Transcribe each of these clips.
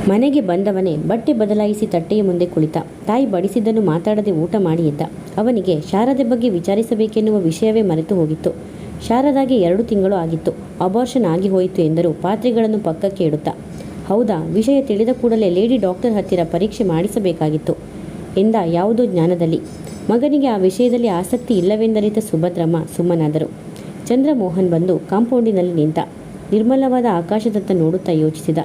ಮನೆಗೆ ಬಂದವನೇ ಬಟ್ಟೆ ಬದಲಾಯಿಸಿ ತಟ್ಟೆಯ ಮುಂದೆ ಕುಳಿತ. ತಾಯಿ ಬಡಿಸಿದ್ದನ್ನು ಮಾತಾಡದೆ ಊಟ ಮಾಡಿ ಎದ್ದ. ಅವನಿಗೆ ಶಾರದೆ ಬಗ್ಗೆ ವಿಚಾರಿಸಬೇಕೆನ್ನುವ ವಿಷಯವೇ ಮರೆತು ಹೋಗಿತ್ತು. ಶಾರದಾಗೆ 2 ತಿಂಗಳು ಆಗಿತ್ತು. ಅಬಾರ್ಷನ್ ಆಗಿ ಹೋಯಿತು ಎಂದರು ಪಾತ್ರೆಗಳನ್ನು ಪಕ್ಕಕ್ಕೆ ಇಡುತ್ತಾ. ಹೌದಾ, ವಿಷಯ ತಿಳಿದ ಕೂಡಲೇ ಲೇಡಿ ಡಾಕ್ಟರ್ ಹತ್ತಿರ ಪರೀಕ್ಷೆ ಮಾಡಿಸಬೇಕಾಗಿತ್ತು ಎಂದ ಯಾವುದೋ ಜ್ಞಾನದಲ್ಲಿ. ಮಗನಿಗೆ ಆ ವಿಷಯದಲ್ಲಿ ಆಸಕ್ತಿ ಇಲ್ಲವೆಂದರಿತ ಸುಭದ್ರಮ್ಮ ಸುಮ್ಮನಾದರು. ಚಂದ್ರಮೋಹನ್ ಬಂದು ಕಾಂಪೌಂಡಿನಲ್ಲಿ ನಿಂತ. ನಿರ್ಮಲವಾದ ಆಕಾಶದತ್ತ ನೋಡುತ್ತಾ ಯೋಚಿಸಿದ.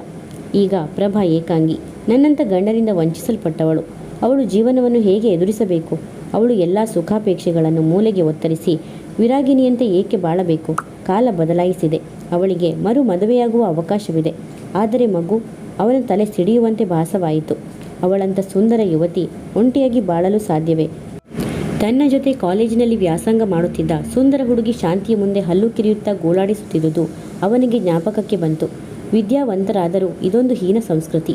ಈಗ ಪ್ರಭಾ ಏಕಾಂಗಿ, ನನ್ನಂಥ ಗಂಡನಿಂದ ವಂಚಿಸಲ್ಪಟ್ಟವಳು. ಅವಳು ಜೀವನವನ್ನು ಹೇಗೆ ಎದುರಿಸಬೇಕು? ಅವಳು ಎಲ್ಲ ಸುಖಾಪೇಕ್ಷೆಗಳನ್ನು ಮೂಲೆಗೆ ಒತ್ತರಿಸಿ ವಿರಾಗಿನಿಯಂತೆ ಏಕೆ ಬಾಳಬೇಕು? ಕಾಲ ಬದಲಾಯಿಸಿದೆ. ಅವಳಿಗೆ ಮರು ಮದುವೆಯಾಗುವ ಅವಕಾಶವಿದೆ. ಆದರೆ ಮಗು ಅವನ ತಲೆ ಸಿಡಿಯುವಂತೆ ಭಾಸವಾಯಿತು. ಅವಳಂಥ ಸುಂದರ ಯುವತಿ ಒಂಟಿಯಾಗಿ ಬಾಳಲು ಸಾಧ್ಯವೇ? ತನ್ನ ಜೊತೆ ಕಾಲೇಜಿನಲ್ಲಿ ವ್ಯಾಸಂಗ ಮಾಡುತ್ತಿದ್ದ ಸುಂದರ ಹುಡುಗಿ ಶಾಂತಿಯ ಮುಂದೆ ಹಲ್ಲು ಕಿರಿಯುತ್ತಾ ಗೋಳಾಡಿಸುತ್ತಿದ್ದುದು ಅವನಿಗೆ ಜ್ಞಾಪಕಕ್ಕೆ ಬಂತು. ವಿದ್ಯಾವಂತರಾದರೂ ಇದೊಂದು ಹೀನ ಸಂಸ್ಕೃತಿ.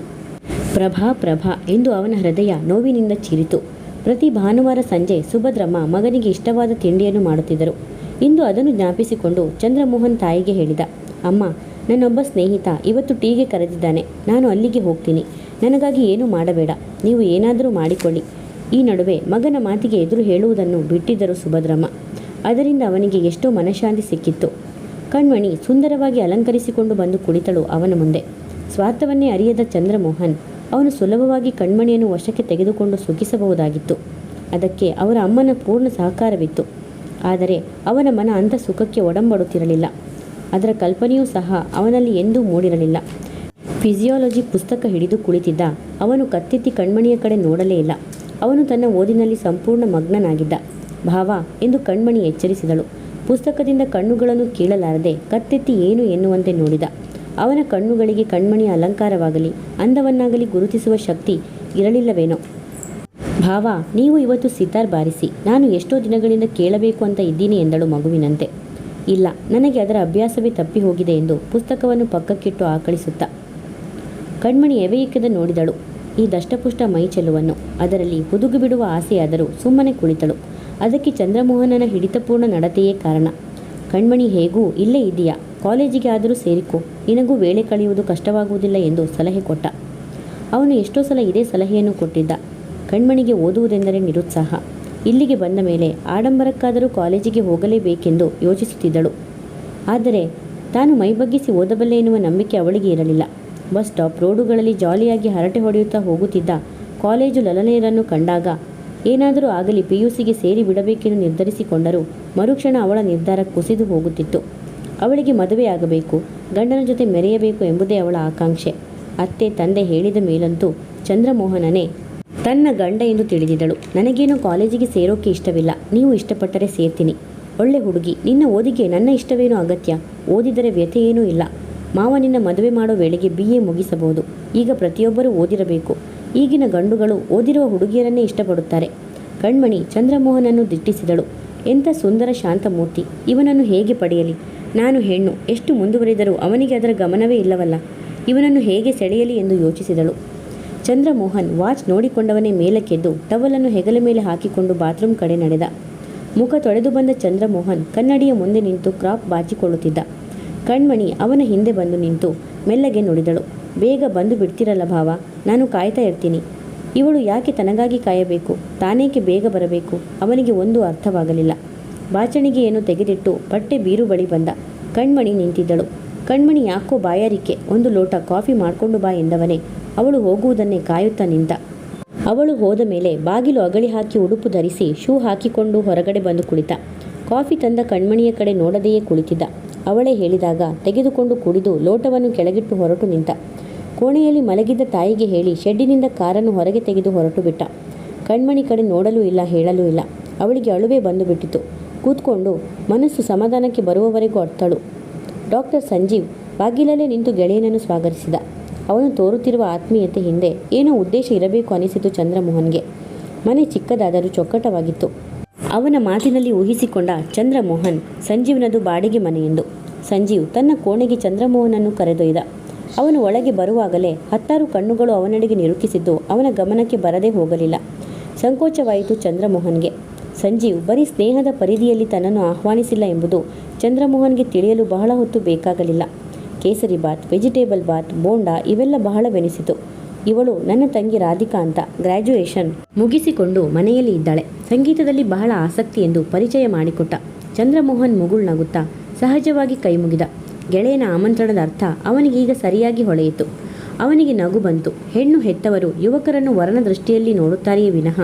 ಪ್ರಭಾ ಪ್ರಭಾ ಎಂದು ಅವನ ಹೃದಯ ನೋವಿನಿಂದ ಚೀರಿತು. ಪ್ರತಿ ಭಾನುವಾರ ಸಂಜೆ ಸುಭದ್ರಮ್ಮ ಮಗನಿಗೆ ಇಷ್ಟವಾದ ತಿಂಡಿಯನ್ನು ಮಾಡುತ್ತಿದ್ದರು. ಇಂದು ಅದನ್ನು ಜ್ಞಾಪಿಸಿಕೊಂಡು ಚಂದ್ರಮೋಹನ್ ತಾಯಿಗೆ ಹೇಳಿದ. ಅಮ್ಮ, ನನ್ನೊಬ್ಬ ಸ್ನೇಹಿತ ಇವತ್ತು ಟೀಗೆ ಕರೆದಿದ್ದಾನೆ. ನಾನು ಅಲ್ಲಿಗೆ ಹೋಗ್ತೀನಿ. ನನಗಾಗಿ ಏನೂ ಮಾಡಬೇಡ, ನೀವು ಏನಾದರೂ ಮಾಡಿಕೊಳ್ಳಿ. ಈ ನಡುವೆ ಮಗನ ಮಾತಿಗೆ ಎದುರು ಹೇಳುವುದನ್ನು ಬಿಟ್ಟಿದ್ದರು ಸುಭದ್ರಮ್ಮ. ಅದರಿಂದ ಅವನಿಗೆ ಎಷ್ಟೋ ಮನಃಶಾಂತಿ ಸಿಕ್ಕಿತ್ತು. ಕಣ್ಮಣಿ ಸುಂದರವಾಗಿ ಅಲಂಕರಿಸಿಕೊಂಡು ಬಂದು ಕುಳಿತಳು ಅವನ ಮುಂದೆ. ಸ್ವಾರ್ಥವನ್ನೇ ಅರಿಯದ ಚಂದ್ರಮೋಹನ್ ಅವನು ಸುಲಭವಾಗಿ ಕಣ್ಮಣಿಯನ್ನು ವಶಕ್ಕೆ ತೆಗೆದುಕೊಂಡು ಸುಖಿಸಬಹುದಾಗಿತ್ತು. ಅದಕ್ಕೆ ಅವರ ಅಮ್ಮನ ಪೂರ್ಣ ಸಹಕಾರವಿತ್ತು. ಆದರೆ ಅವನ ಮನ ಅಂಥ ಸುಖಕ್ಕೆ ಒಡಂಬಡುತ್ತಿರಲಿಲ್ಲ. ಅದರ ಕಲ್ಪನೆಯೂ ಸಹ ಅವನಲ್ಲಿ ಎಂದೂ ಮೂಡಿರಲಿಲ್ಲ. ಫಿಸಿಯಾಲಜಿ ಪುಸ್ತಕ ಹಿಡಿದು ಕುಳಿತಿದ್ದ ಅವನು ಕತ್ತೆತ್ತಿ ಕಣ್ಮಣಿಯ ಕಡೆ ನೋಡಲೇ ಇಲ್ಲ. ಅವನು ತನ್ನ ಓದಿನಲ್ಲಿ ಸಂಪೂರ್ಣ ಮಗ್ನನಾಗಿದ್ದ. ಭಾವ ಎಂದು ಕಣ್ಮಣಿ ಎಚ್ಚರಿಸಿದಳು. ಪುಸ್ತಕದಿಂದ ಕಣ್ಣುಗಳನ್ನು ಕೀಳಲಾರದೆ ಕತ್ತೆತ್ತಿ ಏನು ಎನ್ನುವಂತೆ ನೋಡಿದ. ಅವನ ಕಣ್ಣುಗಳಿಗೆ ಕಣ್ಮಣಿಯ ಅಲಂಕಾರವಾಗಲಿ ಅಂದವನ್ನಾಗಲಿ ಗುರುತಿಸುವ ಶಕ್ತಿ ಇರಲಿಲ್ಲವೇನೋ. ಭಾವ, ನೀವು ಇವತ್ತು ಸಿತಾರ್ ಬಾರಿಸಿ, ನಾನು ಎಷ್ಟೋ ದಿನಗಳಿಂದ ಕೇಳಬೇಕು ಅಂತ ಇದ್ದೀನಿ ಎಂದಳು ಮಗುವಿನಂತೆ. ಇಲ್ಲ, ನನಗೆ ಅದರ ಅಭ್ಯಾಸವೇ ತಪ್ಪಿ ಹೋಗಿದೆ ಎಂದು ಪುಸ್ತಕವನ್ನು ಪಕ್ಕಕ್ಕಿಟ್ಟು ಆಕಳಿಸುತ್ತ ಕಣ್ಮಣಿ ಎವೆಯಿಕ್ಕದೆ ನೋಡಿದಳು ಈ ದಷ್ಟಪುಷ್ಟ ಮೈ ಚೆಲುವನ್ನು. ಅದರಲ್ಲಿ ಹುದುಗು ಬಿಡುವ ಆಸೆಯಾದರೂ ಸುಮ್ಮನೆ ಕುಳಿತಳು. ಅದಕ್ಕೆ ಚಂದ್ರಮೋಹನನ ಹಿಡಿತಪೂರ್ಣ ನಡತೆಯೇ ಕಾರಣ. ಕಣ್ಮಣಿ, ಹೇಗೂ ಇಲ್ಲೇ ಇದೆಯಾ, ಕಾಲೇಜಿಗೆ ಆದರೂ ಸೇರಿಕೋ, ನಿನಗೂ ವೇಳೆ ಕಳೆಯುವುದು ಕಷ್ಟವಾಗುವುದಿಲ್ಲ ಎಂದು ಸಲಹೆ ಕೊಟ್ಟ. ಅವನು ಎಷ್ಟೋ ಸಲ ಇದೇ ಸಲಹೆಯನ್ನು ಕೊಟ್ಟಿದ್ದ. ಕಣ್ಮಣಿಗೆ ಓದುವುದೆಂದರೆ ನಿರುತ್ಸಾಹ. ಇಲ್ಲಿಗೆ ಬಂದ ಮೇಲೆ ಆಡಂಬರಕ್ಕಾದರೂ ಕಾಲೇಜಿಗೆ ಹೋಗಲೇಬೇಕೆಂದು ಯೋಚಿಸುತ್ತಿದ್ದಳು. ಆದರೆ ತಾನು ಮೈಬಗ್ಗಿಸಿ ಓದಬಲ್ಲೆ ಎನ್ನುವ ನಂಬಿಕೆ ಅವಳಿಗೆ ಇರಲಿಲ್ಲ. ಬಸ್ ಸ್ಟಾಪ್, ರೋಡುಗಳಲ್ಲಿ ಜಾಲಿಯಾಗಿ ಹರಟೆ ಹೊಡೆಯುತ್ತಾ ಹೋಗುತ್ತಿದ್ದ ಕಾಲೇಜು ಲಲನೆಯರನ್ನು ಕಂಡಾಗ ಏನಾದರೂ ಆಗಲಿ PUCಗೆ ಸೇರಿ ಬಿಡಬೇಕೆಂದು ನಿರ್ಧರಿಸಿಕೊಂಡರೂ ಮರುಕ್ಷಣ ಅವಳ ನಿರ್ಧಾರ ಕುಸಿದು ಹೋಗುತ್ತಿತ್ತು. ಅವಳಿಗೆ ಮದುವೆಯಾಗಬೇಕು, ಗಂಡನ ಜೊತೆ ಮೆರೆಯಬೇಕು ಎಂಬುದೇ ಅವಳ ಆಕಾಂಕ್ಷೆ. ಅತ್ತೆ ತಂದೆ ಹೇಳಿದ ಮೇಲಂತೂ ಚಂದ್ರಮೋಹನನೇ ತನ್ನ ಗಂಡ ಎಂದು ತಿಳಿದಿದ್ದಳು. ನನಗೇನು ಕಾಲೇಜಿಗೆ ಸೇರೋಕೆ ಇಷ್ಟವಿಲ್ಲ, ನೀವು ಇಷ್ಟಪಟ್ಟರೆ ಸೇರ್ತೀನಿ. ಒಳ್ಳೆ ಹುಡುಗಿ, ನಿನ್ನ ಓದಿಗೆ ನನ್ನ ಇಷ್ಟವೇನೂ ಅಗತ್ಯ. ಓದಿದರೆ ವ್ಯಥೆ ಏನೂ ಇಲ್ಲ. ಮಾವ ನಿನ್ನ ಮದುವೆ ಮಾಡೋ ವೇಳೆಗೆ BA ಮುಗಿಸಬಹುದು. ಈಗ ಪ್ರತಿಯೊಬ್ಬರೂ ಓದಿರಬೇಕು. ಈಗಿನ ಗಂಡುಗಳು ಓದಿರುವ ಹುಡುಗಿಯರನ್ನೇ ಇಷ್ಟಪಡುತ್ತಾರೆ. ಕಣ್ಮಣಿ ಚಂದ್ರಮೋಹನನ್ನು ದಿಟ್ಟಿಸಿದಳು. ಎಂಥ ಸುಂದರ ಶಾಂತಮೂರ್ತಿ, ಇವನನ್ನು ಹೇಗೆ ಪಡೆಯಲಿ? ನಾನು ಹೆಣ್ಣು, ಎಷ್ಟು ಮುಂದುವರಿದರೂ ಅವನಿಗೆ ಅದರ ಗಮನವೇ ಇಲ್ಲವಲ್ಲ. ಇವನನ್ನು ಹೇಗೆ ಸೆಳೆಯಲಿ ಎಂದು ಯೋಚಿಸಿದಳು. ಚಂದ್ರಮೋಹನ್ ವಾಚ್ ನೋಡಿಕೊಂಡವನೇ ಮೇಲಕ್ಕೆದ್ದು ಟವಲನ್ನು ಹೆಗಲ ಮೇಲೆ ಹಾಕಿಕೊಂಡು ಬಾತ್ರೂಮ್ ಕಡೆ ನಡೆದ. ಮುಖ ತೊಳೆದು ಬಂದ ಚಂದ್ರಮೋಹನ್ ಕನ್ನಡಿಯ ಮುಂದೆ ನಿಂತು ಕ್ರಾಪ್ ಬಾಚಿಕೊಳ್ಳುತ್ತಿದ್ದ. ಕಣ್ಮಣಿ ಅವನ ಹಿಂದೆ ಬಂದು ನಿಂತು ಮೆಲ್ಲಗೆ ನುಡಿದಳು. ಬೇಗ ಬಂದು ಬಿಡ್ತಿರಲ್ಲ ಭಾವ, ನಾನು ಕಾಯ್ತಾ ಇರ್ತೀನಿ. ಇವಳು ಯಾಕೆ ತನಗಾಗಿ ಕಾಯಬೇಕು? ತಾನೇಕೆ ಬೇಗ ಬರಬೇಕು? ಅವನಿಗೆ ಒಂದು ಅರ್ಥವಾಗಲಿಲ್ಲ. ಬಾಚಣಿಗೆಯನ್ನು ತೆಗೆದಿಟ್ಟು ಬಟ್ಟೆ ಬೀರು ಬಳಿ ಬಂದ. ಕಣ್ಮಣಿ ನಿಂತಿದ್ದಳು. ಕಣ್ಮಣಿ ಯಾಕೋ ಬಾಯಾರಿಕೆ, ಒಂದು ಲೋಟ ಕಾಫಿ ಮಾಡಿಕೊಂಡು ಬಾ ಎಂದವನೇ ಅವಳು ಹೋಗುವುದನ್ನೇ ಕಾಯುತ್ತಾ ನಿಂತ. ಅವಳು ಹೋದ ಮೇಲೆ ಬಾಗಿಲು ಅಗಳಿ ಹಾಕಿ ಉಡುಪು ಧರಿಸಿ ಶೂ ಹಾಕಿಕೊಂಡು ಹೊರಗಡೆ ಬಂದು ಕುಳಿತ. ಕಾಫಿ ತಂದ ಕಣ್ಮಣಿಯ ಕಡೆ ನೋಡದೆಯೇ ಕುಳಿತಿದ್ದ. ಅವಳೇ ಹೇಳಿದಾಗ ತೆಗೆದುಕೊಂಡು ಕುಡಿದು ಲೋಟವನ್ನು ಕೆಳಗಿಟ್ಟು ಹೊರಟು ನಿಂತ. ಕೋಣೆಯಲ್ಲಿ ಮಲಗಿದ್ದ ತಾಯಿಗೆ ಹೇಳಿ ಶೆಡ್ಡಿನಿಂದ ಕಾರನ್ನು ಹೊರಗೆ ತೆಗೆದು ಹೊರಟು ಬಿಟ್ಟ. ಕಣ್ಮಣಿ ಕಡೆ ನೋಡಲೂ ಇಲ್ಲ, ಹೇಳಲೂ ಇಲ್ಲ. ಅವಳಿಗೆ ಅಳುವೆ ಬಂದು ಬಿಟ್ಟಿತು. ಕೂತ್ಕೊಂಡು ಮನಸ್ಸು ಸಮಾಧಾನಕ್ಕೆ ಬರುವವರೆಗೂ ಅತ್ತಳು. ಡಾಕ್ಟರ್ ಸಂಜೀವ್ ಬಾಗಿಲಲ್ಲೇ ನಿಂತು ಗೆಳೆಯನನ್ನು ಸ್ವಾಗತಿಸಿದ. ಅವನು ತೋರುತ್ತಿರುವ ಆತ್ಮೀಯತೆ ಹಿಂದೆ ಏನೋ ಉದ್ದೇಶ ಇರಬೇಕು ಅನಿಸಿತು ಚಂದ್ರಮೋಹನ್ಗೆ. ಮನೆ ಚಿಕ್ಕದಾದರೂ ಚೊಕ್ಕಟವಾಗಿತ್ತು. ಅವನ ಮಾತಿನಲ್ಲಿ ಊಹಿಸಿಕೊಂಡ ಚಂದ್ರಮೋಹನ್ ಸಂಜೀವ್ನದು ಬಾಡಿಗೆ ಮನೆಯೆಂದು. ಸಂಜೀವ್ ತನ್ನ ಕೋಣೆಗೆ ಚಂದ್ರಮೋಹನನ್ನು ಕರೆದೊಯ್ದ. ಅವನು ಒಳಗೆ ಬರುವಾಗಲೇ 10 ಕಣ್ಣುಗಳು ಅವನೆಡೆಗೆ ನಿರುಕಿಸಿದ್ದು ಅವನ ಗಮನಕ್ಕೆ ಬರದೇ ಹೋಗಲಿಲ್ಲ. ಸಂಕೋಚವಾಯಿತು ಚಂದ್ರಮೋಹನ್ಗೆ. ಸಂಜೀವ್ ಬರೀ ಸ್ನೇಹದ ಪರಿಧಿಯಲ್ಲಿ ತನ್ನನ್ನು ಆಹ್ವಾನಿಸಿಲ್ಲ ಎಂಬುದು ಚಂದ್ರಮೋಹನ್ಗೆ ತಿಳಿಯಲು ಬಹಳ ಹೊತ್ತು ಬೇಕಾಗಲಿಲ್ಲ. ಕೇಸರಿ ಬಾತ್, ವೆಜಿಟೇಬಲ್ ಬಾತ್, ಬೋಂಡಾ ಇವೆಲ್ಲ ಬಹಳವೆನಿಸಿತು. ಇವಳು ನನ್ನ ತಂಗಿ ರಾಧಿಕಾ ಅಂತ ಗ್ರ್ಯಾಜುಯೇಷನ್ ಮುಗಿಸಿಕೊಂಡು ಮನೆಯಲ್ಲಿ ಇದ್ದಾಳೆ. ಸಂಗೀತದಲ್ಲಿ ಬಹಳ ಆಸಕ್ತಿ ಎಂದು ಪರಿಚಯ ಮಾಡಿಕೊಟ್ಟ. ಚಂದ್ರಮೋಹನ್ ಮುಗುಳ್ ನಗುತ್ತಾ ಸಹಜವಾಗಿ ಕೈ ಮುಗಿದ. ಗೆಳೆಯನ ಆಮಂತ್ರಣದ ಅರ್ಥ ಅವನಿಗೀಗ ಸರಿಯಾಗಿ ಹೊಳೆಯಿತು. ಅವನಿಗೆ ನಗು ಬಂತು. ಹೆಣ್ಣು ಹೆತ್ತವರು ಯುವಕರನ್ನು ವರನ ದೃಷ್ಟಿಯಲ್ಲಿ ನೋಡುತ್ತಾರೆಯೇ ವಿನಃ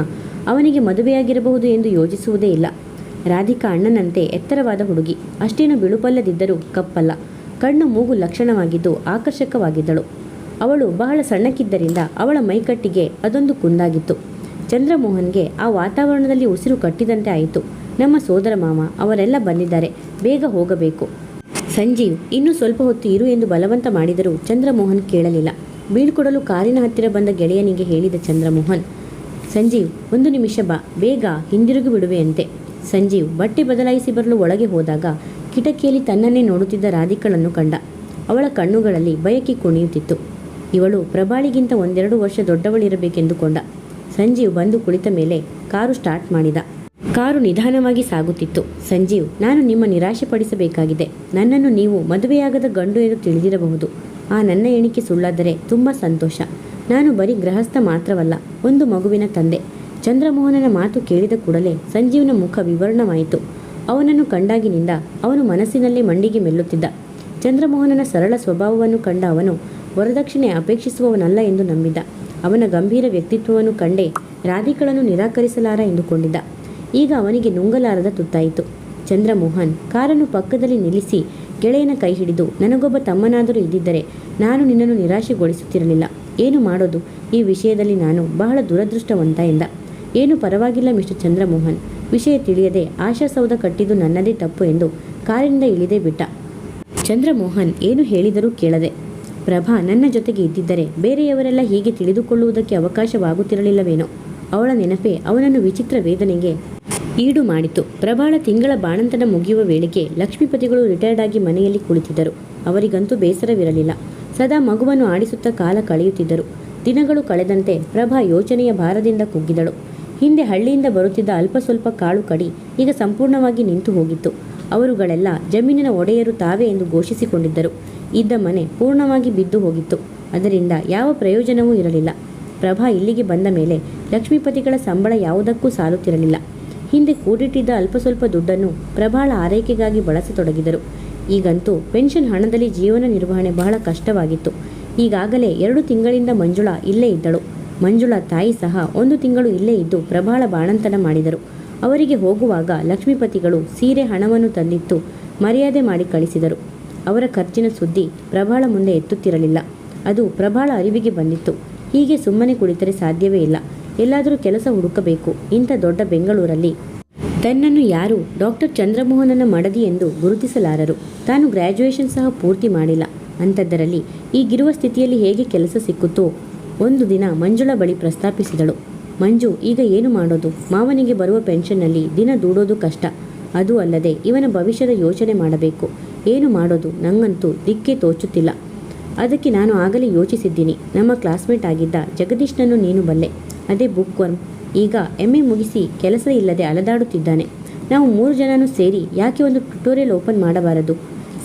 ಅವನಿಗೆ ಮದುವೆಯಾಗಿರಬಹುದು ಎಂದು ಯೋಚಿಸುವುದೇ ಇಲ್ಲ. ರಾಧಿಕಾ ಅಣ್ಣನಂತೆ ಎತ್ತರವಾದ ಹುಡುಗಿ, ಅಷ್ಟೇನು ಬಿಳುಪಲ್ಲದಿದ್ದರೂ ಕಪ್ಪಲ್ಲ. ಕಣ್ಣು ಮೂಗು ಲಕ್ಷಣವಾಗಿದ್ದು ಆಕರ್ಷಕವಾಗಿದ್ದಳು. ಅವಳು ಬಹಳ ಸಣ್ಣಕ್ಕಿದ್ದರಿಂದ ಅವಳ ಮೈಕಟ್ಟಿಗೆ ಅದೊಂದು ಕುಂದಾಗಿತ್ತು. ಚಂದ್ರಮೋಹನ್ಗೆ ಆ ವಾತಾವರಣದಲ್ಲಿ ಉಸಿರು ಕಟ್ಟಿದಂತೆ ಆಯಿತು. ನಮ್ಮ ಸೋದರ ಮಾವ ಅವರೆಲ್ಲ ಬಂದಿದ್ದಾರೆ, ಬೇಗ ಹೋಗಬೇಕು. ಸಂಜೀವ್ ಇನ್ನೂ ಸ್ವಲ್ಪ ಹೊತ್ತು ಇರು ಎಂದು ಬಲವಂತ ಮಾಡಿದರೂ ಚಂದ್ರಮೋಹನ್ ಕೇಳಲಿಲ್ಲ. ಬೀಳ್ಕೊಡಲು ಕಾರಿನ ಹತ್ತಿರ ಬಂದ ಗೆಳೆಯನಿಗೆ ಹೇಳಿದ ಚಂದ್ರಮೋಹನ್, ಸಂಜೀವ್ 1 ನಿಮಿಷ ಬಾ, ಬೇಗ ಹಿಂದಿರುಗಿ ಬಿಡುವೆಯಂತೆ. ಸಂಜೀವ್ ಬಟ್ಟೆ ಬದಲಾಯಿಸಿ ಬರಲು ಒಳಗೆ ಹೋದಾಗ ಕಿಟಕಿಯಲ್ಲಿ ತನ್ನನ್ನೇ ನೋಡುತ್ತಿದ್ದ ರಾಧಿಕಳನ್ನು ಕಂಡ. ಅವಳ ಕಣ್ಣುಗಳಲ್ಲಿ ಬಯಕೆ ಕುಣಿಯುತ್ತಿತ್ತು. ಇವಳು ಪ್ರಭಾಳಿಗಿಂತ 1-2 ವರ್ಷ ದೊಡ್ಡವಳಿರಬೇಕೆಂದುಕೊಂಡ. ಸಂಜೀವ್ ಬಂದು ಕುಳಿತ ಮೇಲೆ ಕಾರು ಸ್ಟಾರ್ಟ್ ಮಾಡಿದ. ಕಾರು ನಿಧಾನವಾಗಿ ಸಾಗುತ್ತಿತ್ತು. ಸಂಜೀವ್, ನಾನು ನಿಮ್ಮ ನಿರಾಶೆ ಪಡಿಸಬೇಕಾಗಿದೆ. ನನ್ನನ್ನು ನೀವು ಮದುವೆಯಾಗದ ಗಂಡು ಎಂದು ತಿಳಿದಿರಬಹುದು. ಆ ನನ್ನ ಎಣಿಕೆ ಸುಳ್ಳಾದರೆ ತುಂಬ ಸಂತೋಷ. ನಾನು ಬರೀ ಗೃಹಸ್ಥ ಮಾತ್ರವಲ್ಲ, ಒಂದು ಮಗುವಿನ ತಂದೆ. ಚಂದ್ರಮೋಹನನ ಮಾತು ಕೇಳಿದ ಕೂಡಲೇ ಸಂಜೀವ್ನ ಮುಖ ವಿವರಣವಾಯಿತು. ಅವನನ್ನು ಕಂಡಾಗಿನಿಂದ ಅವನು ಮನಸ್ಸಿನಲ್ಲೇ ಮಂಡಿಗೆ ಮೆಲ್ಲುತ್ತಿದ್ದ. ಚಂದ್ರಮೋಹನನ ಸರಳ ಸ್ವಭಾವವನ್ನು ಕಂಡ ಅವನು ವರದಕ್ಷಿಣೆ ಅಪೇಕ್ಷಿಸುವವನಲ್ಲ ಎಂದು ನಂಬಿದ್ದ. ಅವನ ಗಂಭೀರ ವ್ಯಕ್ತಿತ್ವವನ್ನು ಕಂಡೇ ರಾಧಿಕಳನ್ನು ನಿರಾಕರಿಸಲಾರ ಎಂದುಕೊಂಡಿದ್ದ. ಈಗ ಅವನಿಗೆ ನುಂಗಲಾರದ ತುತ್ತಾಯಿತು. ಚಂದ್ರಮೋಹನ್ ಕಾರನ್ನು ಪಕ್ಕದಲ್ಲಿ ನಿಲ್ಲಿಸಿ ಗೆಳೆಯನ ಕೈ ಹಿಡಿದು, ನನಗೊಬ್ಬ ತಮ್ಮನಾದರೂ ಇದ್ದಿದ್ದರೆ ನಾನು ನಿನ್ನನ್ನು ನಿರಾಶೆಗೊಳಿಸುತ್ತಿರಲಿಲ್ಲ. ಏನು ಮಾಡೋದು, ಈ ವಿಷಯದಲ್ಲಿ ನಾನು ಬಹಳ ದುರದೃಷ್ಟವಂತ ಎಂದ. ಏನು ಪರವಾಗಿಲ್ಲ ಮಿಸ್ಟರ್ ಚಂದ್ರಮೋಹನ್. ವಿಷಯ ತಿಳಿಯದೆ ಆಶಾಸೌಧ ಕಟ್ಟಿದ್ದು ನನ್ನದೇ ತಪ್ಪು ಎಂದು ಕಾರಿನಿಂದ ಇಳಿದೇ ಬಿಟ್ಟ. ಚಂದ್ರಮೋಹನ್ ಏನು ಹೇಳಿದರೂ ಕೇಳದೆ. ಪ್ರಭಾ ನನ್ನ ಜೊತೆಗೆ ಇದ್ದಿದ್ದರೆ ಬೇರೆಯವರೆಲ್ಲ ಹೀಗೆ ತಿಳಿದುಕೊಳ್ಳುವುದಕ್ಕೆ ಅವಕಾಶವಾಗುತ್ತಿರಲಿಲ್ಲವೇನೋ. ಅವಳ ನೆನಪೇ ಅವನನ್ನು ವಿಚಿತ್ರ ವೇದನೆಗೆ ಈಡು ಮಾಡಿತು. ಪ್ರಭಾಳ ತಿಂಗಳ ಬಾಣಂತನ ಮುಗಿಯುವ ವೇಳೆಗೆ ಲಕ್ಷ್ಮೀಪತಿಗಳು ರಿಟೈರ್ಡ್ ಆಗಿ ಮನೆಯಲ್ಲಿ ಕುಳಿತಿದ್ದರು. ಅವರಿಗಂತೂ ಬೇಸರವಿರಲಿಲ್ಲ. ಸದಾ ಮಗುವನ್ನು ಆಡಿಸುತ್ತಾ ಕಾಲ ಕಳೆಯುತ್ತಿದ್ದರು. ದಿನಗಳು ಕಳೆದಂತೆ ಪ್ರಭಾ ಯೋಚನೆಯ ಭಾರದಿಂದ ಕುಗ್ಗಿದಳು. ಹಿಂದೆ ಹಳ್ಳಿಯಿಂದ ಬರುತ್ತಿದ್ದ ಅಲ್ಪ ಸ್ವಲ್ಪ ಕಾಳು ಕಡಿ ಈಗ ಸಂಪೂರ್ಣವಾಗಿ ನಿಂತು ಹೋಗಿತ್ತು. ಅವರುಗಳೆಲ್ಲ ಜಮೀನಿನ ಒಡೆಯರು ತಾವೇ ಎಂದು ಘೋಷಿಸಿಕೊಂಡಿದ್ದರು. ಇದ್ದ ಮನೆ ಪೂರ್ಣವಾಗಿ ಬಿದ್ದು ಹೋಗಿತ್ತು. ಅದರಿಂದ ಯಾವ ಪ್ರಯೋಜನವೂ ಇರಲಿಲ್ಲ. ಪ್ರಭಾ ಇಲ್ಲಿಗೆ ಬಂದ ಮೇಲೆ ಲಕ್ಷ್ಮೀಪತಿಗಳ ಸಂಬಳ ಯಾವುದಕ್ಕೂ ಸಾಲುತ್ತಿರಲಿಲ್ಲ. ಹಿಂದೆ ಕೂಡಿಟ್ಟಿದ್ದ ಅಲ್ಪ ಸ್ವಲ್ಪ ದುಡ್ಡನ್ನು ಪ್ರಭಾಳ ಆರೈಕೆಗಾಗಿ ಬಳಸತೊಡಗಿದರು. ಈಗಂತೂ ಪೆನ್ಷನ್ ಹಣದಲ್ಲಿ ಜೀವನ ನಿರ್ವಹಣೆ ಬಹಳ ಕಷ್ಟವಾಗಿತ್ತು. ಈಗಾಗಲೇ 2 ತಿಂಗಳಿಂದ ಮಂಜುಳಾ ಇಲ್ಲೇ ಇದ್ದಳು. ಮಂಜುಳಾ ತಾಯಿ ಸಹ 1 ತಿಂಗಳು ಇಲ್ಲೇ ಇದ್ದು ಪ್ರಭಾಳ ಬಾಣಂತನ ಮಾಡಿದರು. ಅವರಿಗೆ ಹೋಗುವಾಗ ಲಕ್ಷ್ಮೀಪತಿಗಳು ಸೀರೆ ಹಣವನ್ನು ತಂದಿತ್ತು ಮರ್ಯಾದೆ ಮಾಡಿ ಕಳಿಸಿದರು. ಅವರ ಖರ್ಚಿನ ಸುದ್ದಿ ಪ್ರಭಾಳ ಮುಂದೆ ಎತ್ತುತ್ತಿರಲಿಲ್ಲ. ಅದು ಪ್ರಭಾಳ ಅರಿವಿಗೆ ಬಂದಿತ್ತು. ಹೀಗೆ ಸುಮ್ಮನೆ ಕುಳಿತರೆ ಸಾಧ್ಯವೇ ಇಲ್ಲ. ಎಲ್ಲಾದರೂ ಕೆಲಸ ಹುಡುಕಬೇಕು. ಇಂಥ ದೊಡ್ಡ ಬೆಂಗಳೂರಲ್ಲಿ ತನ್ನನ್ನು ಯಾರೂ ಡಾಕ್ಟರ್ ಚಂದ್ರಮೋಹನನ ಮಡದಿ ಎಂದು ಗುರುತಿಸಲಾರರು. ತಾನು ಗ್ರ್ಯಾಜುಯೇಷನ್ ಸಹ ಪೂರ್ತಿ ಮಾಡಿಲ್ಲ. ಅಂಥದ್ದರಲ್ಲಿ ಈಗಿರುವ ಸ್ಥಿತಿಯಲ್ಲಿ ಹೇಗೆ ಕೆಲಸ ಸಿಕ್ಕುತ್ತೋ. ಒಂದು ದಿನ ಮಂಜುಳಾ ಬಳಿ ಪ್ರಸ್ತಾಪಿಸಿದಳು. ಮಂಜು, ಈಗ ಏನು ಮಾಡೋದು? ಮಾವನಿಗೆ ಬರುವ ಪೆನ್ಷನ್ನಲ್ಲಿ ದಿನ ದೂಡೋದು ಕಷ್ಟ. ಅದೂ ಅಲ್ಲದೆ ಇವನ ಭವಿಷ್ಯದ ಯೋಚನೆ ಮಾಡಬೇಕು. ಏನು ಮಾಡೋದು? ನಂಗಂತೂ ದಿಕ್ಕೇ ತೋಚುತ್ತಿಲ್ಲ. ಅದಕ್ಕೆ ನಾನು ಆಗಲೇ ಯೋಚಿಸಿದ್ದೀನಿ. ನಮ್ಮ ಕ್ಲಾಸ್ಮೇಟ್ ಆಗಿದ್ದ ಜಗದೀಶ್ನನ್ನು ನೀನು ಬಲ್ಲೆ. ಅದೇ ಬುಕ್ ವರ್ಮ್. ಈಗ MA ಮುಗಿಸಿ ಕೆಲಸ ಇಲ್ಲದೆ ಅಲದಾಡುತ್ತಿದ್ದಾನೆ. ನಾವು 3 ಜನನೂ ಸೇರಿ ಯಾಕೆ ಒಂದು ಟ್ಯುಟೋರಿಯಲ್ ಓಪನ್ ಮಾಡಬಾರದು?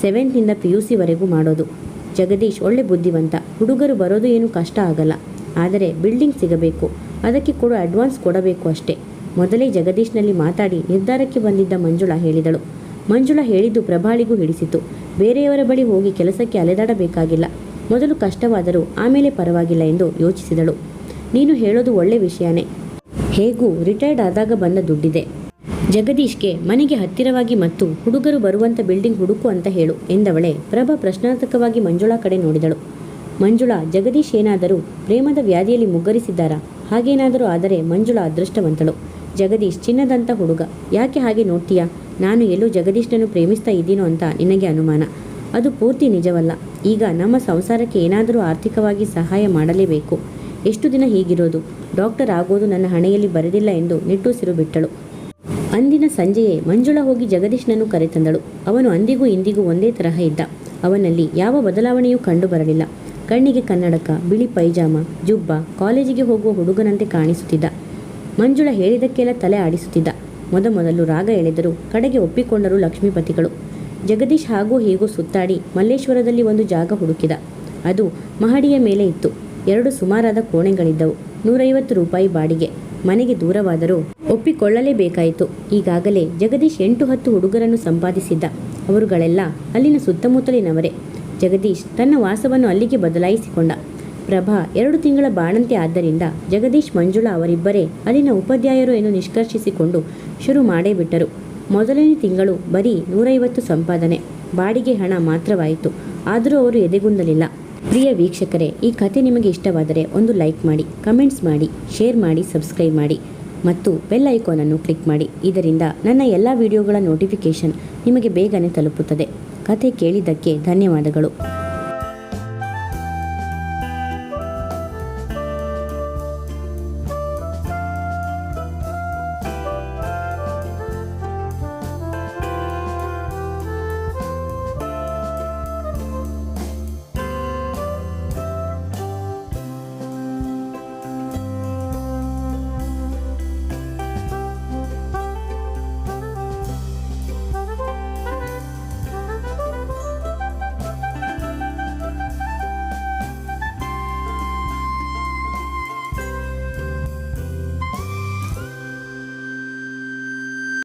7th PUC ವರೆಗೂ ಮಾಡೋದು. ಜಗದೀಶ್ ಒಳ್ಳೆ ಬುದ್ಧಿವಂತ. ಹುಡುಗರು ಬರೋದು ಏನು ಕಷ್ಟ ಆಗಲ್ಲ. ಆದರೆ ಬಿಲ್ಡಿಂಗ್ ಸಿಗಬೇಕು. ಅದಕ್ಕೆ ಕೊಡು ಅಡ್ವಾನ್ಸ್ ಕೊಡಬೇಕು ಅಷ್ಟೇ. ಮೊದಲೇ ಜಗದೀಶ್ನಲ್ಲಿ ಮಾತಾಡಿ ನಿರ್ಧಾರಕ್ಕೆ ಬಂದಿದ್ದ ಮಂಜುಳಾ ಹೇಳಿದಳು. ಮಂಜುಳಾ ಹೇಳಿದ್ದು ಪ್ರಭಾಳಿಗೂ ಹಿಡಿಸಿತು. ಬೇರೆಯವರ ಬಳಿ ಹೋಗಿ ಕೆಲಸಕ್ಕೆ ಅಲೆದಾಡಬೇಕಾಗಿಲ್ಲ. ಮೊದಲು ಕಷ್ಟವಾದರೂ ಆಮೇಲೆ ಪರವಾಗಿಲ್ಲ ಎಂದು ಯೋಚಿಸಿದಳು. ನೀನು ಹೇಳೋದು ಒಳ್ಳೆ ವಿಷಯನೇ. ಹೇಗೂ ರಿಟೈರ್ಡ್ ಆದಾಗ ಬಂದ ದುಡ್ಡಿದೆ. ಜಗದೀಶ್ಗೆ ಮನೆಗೆ ಹತ್ತಿರವಾಗಿ ಮತ್ತು ಹುಡುಗರು ಬರುವಂಥ ಬಿಲ್ಡಿಂಗ್ ಹುಡುಕು ಅಂತ ಹೇಳು ಎಂದವಳೆ ಪ್ರಭಾ ಪ್ರಶ್ನಾರ್ಥಕವಾಗಿ ಮಂಜುಳಾ ಕಡೆ ನೋಡಿದಳು. ಮಂಜುಳಾ, ಜಗದೀಶ್ ಏನಾದರೂ ಪ್ರೇಮದ ವ್ಯಾಧಿಯಲ್ಲಿ ಮುಗ್ಗರಿಸಿದ್ದಾರಾ? ಹಾಗೇನಾದರೂ ಆದರೆ ಮಂಜುಳಾ ಅದೃಷ್ಟವಂತಳು. ಜಗದೀಶ್ ಚಿನ್ನದಂಥ ಹುಡುಗ. ಯಾಕೆ ಹಾಗೆ ನೋಡ್ತೀಯಾ? ನಾನು ಎಲ್ಲೋ ಜಗದೀಶ್ನನ್ನು ಪ್ರೇಮಿಸ್ತಾ ಇದ್ದೀನೋ ಅಂತ ನಿನಗೆ ಅನುಮಾನ. ಅದು ಪೂರ್ತಿ ನಿಜವಲ್ಲ. ಈಗ ನಮ್ಮ ಸಂಸಾರಕ್ಕೆ ಏನಾದರೂ ಆರ್ಥಿಕವಾಗಿ ಸಹಾಯ ಮಾಡಲೇಬೇಕು. ಎಷ್ಟು ದಿನ ಹೀಗಿರೋದು? ಡಾಕ್ಟರ್ ಆಗೋದು ನನ್ನ ಹಣೆಯಲ್ಲಿ ಬರೆದಿಲ್ಲ ಎಂದು ನಿಟ್ಟುಸಿರು ಬಿಟ್ಟಳು. ಅಂದಿನ ಸಂಜೆಯೇ ಮಂಜುಳಾ ಹೋಗಿ ಜಗದೀಶ್ನನ್ನು ಕರೆತಂದಳು. ಅವನು ಅಂದಿಗೂ ಇಂದಿಗೂ ಒಂದೇ ತರಹ ಇದ್ದ. ಅವನಲ್ಲಿ ಯಾವ ಬದಲಾವಣೆಯೂ ಕಂಡು ಬರಲಿಲ್ಲ. ಕಣ್ಣಿಗೆ ಕನ್ನಡಕ, ಬಿಳಿ ಪೈಜಾಮ, ಜುಬ್ಬ, ಕಾಲೇಜಿಗೆ ಹೋಗುವ ಹುಡುಗನಂತೆ ಕಾಣಿಸುತ್ತಿದ್ದ. ಮಂಜುಳಾ ಹೇಳಿದಕ್ಕೆಲ್ಲ ತಲೆ ಆಡಿಸುತ್ತಿದ್ದ. ಮೊದಲು ರಾಗ ಎಳೆದರು. ಕಡೆಗೆ ಒಪ್ಪಿಕೊಂಡರು ಲಕ್ಷ್ಮೀಪತಿಗಳು. ಜಗದೀಶ್ ಹಾಗೂ ಹೀಗೂ ಸುತ್ತಾಡಿ ಮಲ್ಲೇಶ್ವರದಲ್ಲಿ ಒಂದು ಜಾಗ ಹುಡುಕಿದ. ಅದು ಮಹಡಿಯ ಮೇಲೆ ಇತ್ತು. 2 ಸುಮಾರಾದ ಕೋಣೆಗಳಿದ್ದವು. 150 ರೂಪಾಯಿ ಬಾಡಿಗೆ. ಮನೆಗೆ ದೂರವಾದರೂ ಒಪ್ಪಿಕೊಳ್ಳಲೇಬೇಕಾಯಿತು. ಈಗಾಗಲೇ ಜಗದೀಶ್ 8-10 ಹುಡುಗರನ್ನು ಸಂಪಾದಿಸಿದ್ದ. ಅವರುಗಳೆಲ್ಲ ಅಲ್ಲಿನ ಸುತ್ತಮುತ್ತಲಿನವರೇ. ಜಗದೀಶ್ ತನ್ನ ವಾಸವನ್ನು ಅಲ್ಲಿಗೆ ಬದಲಾಯಿಸಿಕೊಂಡ. ಪ್ರಭಾ 2 ತಿಂಗಳ ಬಾಣಂತಿ ಆದ್ದರಿಂದ ಜಗದೀಶ್ ಮಂಜುಳಾ ಅವರಿಬ್ಬರೇ ಅಲ್ಲಿನ ಉಪಾಧ್ಯಾಯರು ಎಂದು ನಿಷ್ಕರ್ಷಿಸಿಕೊಂಡು ಶುರು ಮಾಡೇ ಬಿಟ್ಟರು. ಮೊದಲನೇ ತಿಂಗಳು ಬರೀ 150 ಸಂಪಾದನೆ, ಬಾಡಿಗೆ ಹಣ ಮಾತ್ರವಾಯಿತು. ಆದರೂ ಅವರು ಎದೆಗುಂದಲಿಲ್ಲ. ಪ್ರಿಯ ವೀಕ್ಷಕರೇ, ಈ ಕಥೆ ನಿಮಗೆ ಇಷ್ಟವಾದರೆ ಒಂದು ಲೈಕ್ ಮಾಡಿ, ಕಮೆಂಟ್ಸ್ ಮಾಡಿ, ಶೇರ್ ಮಾಡಿ, ಸಬ್ಸ್ಕ್ರೈಬ್ ಮಾಡಿ ಮತ್ತು ಬೆಲ್ ಐಕಾನನ್ನು ಕ್ಲಿಕ್ ಮಾಡಿ. ಇದರಿಂದ ನನ್ನ ಎಲ್ಲ ವಿಡಿಯೋಗಳ ನೋಟಿಫಿಕೇಷನ್ ನಿಮಗೆ ಬೇಗನೆ ತಲುಪುತ್ತದೆ. ಕಥೆ ಕೇಳಿದ್ದಕ್ಕೆ ಧನ್ಯವಾದಗಳು.